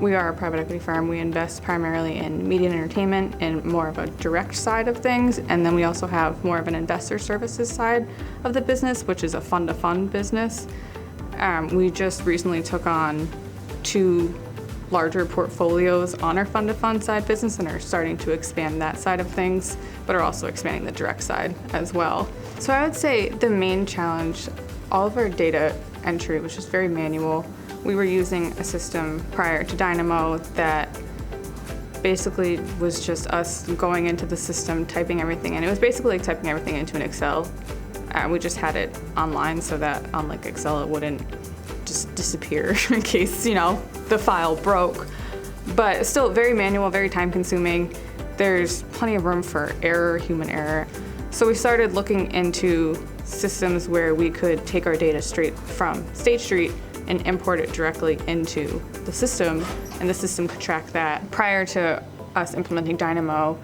We are a private equity firm. We invest primarily in media and entertainment and more of a direct side of things. And then we also have more of an investor services side of the business, which is a fund-to-fund business. We just recently took on 2 larger portfolios on our fund-to-fund side business and are starting to expand that side of things, but are also expanding the direct side as well. So I would say the main challenge, all of our data entry was just very manual. We were using a system prior to Dynamo that basically was just us going into the system, typing everything in. It was basically like typing everything into an Excel. We just had it online so that, unlike Excel, it wouldn't just disappear in case, the file broke. But still very manual, very time consuming. There's plenty of room for error, human error. So we started looking into systems where we could take our data straight from State Street and import it directly into the system, and the system could track that. Prior to us implementing Dynamo,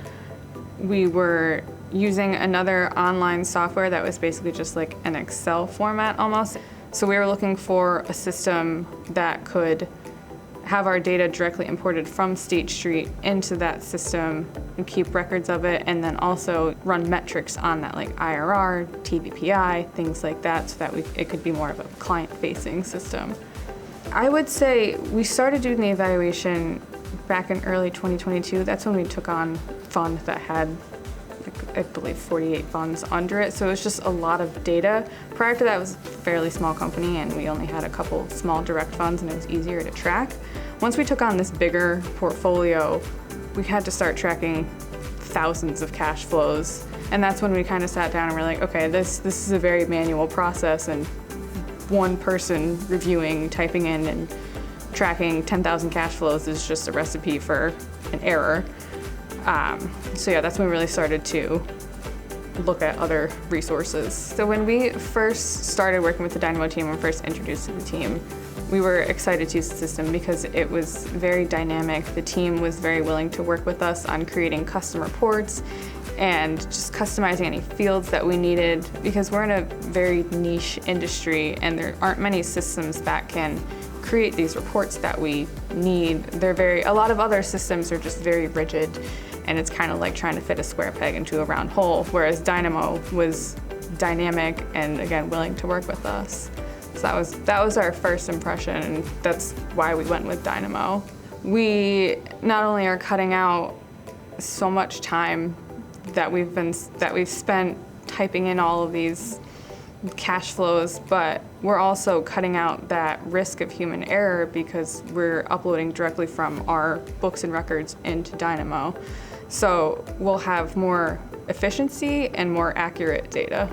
we were using another online software that was basically just like an Excel format almost. So we were looking for a system that could have our data directly imported from State Street into that system and keep records of it, and then also run metrics on that, like IRR, TVPI, things like that, so that it could be more of a client-facing system. I would say we started doing the evaluation back in early 2022. That's when we took on a fund that had, I believe, 48 funds under it, so it was just a lot of data. Prior to that, it was a fairly small company, and we only had a couple small direct funds, and it was easier to track. Once we took on this bigger portfolio, we had to start tracking thousands of cash flows, and that's when we kind of sat down and we're like, okay, this is a very manual process, and one person reviewing, typing in, and tracking 10,000 cash flows is just a recipe for an error. So yeah, that's when we really started to look at other resources. So when we first started working with the Dynamo team and first introduced to the team, we were excited to use the system because it was very dynamic. The team was very willing to work with us on creating custom reports and just customizing any fields that we needed, because we're in a very niche industry and there aren't many systems that can create these reports that we need. A lot of other systems are just very rigid, and it's kind of like trying to fit a square peg into a round hole, whereas Dynamo was dynamic and, again, willing to work with us. So that was our first impression, and that's why we went with Dynamo. We not only are cutting out so much time that we've spent typing in all of these cash flows, but we're also cutting out that risk of human error because we're uploading directly from our books and records into Dynamo. So we'll have more efficiency and more accurate data.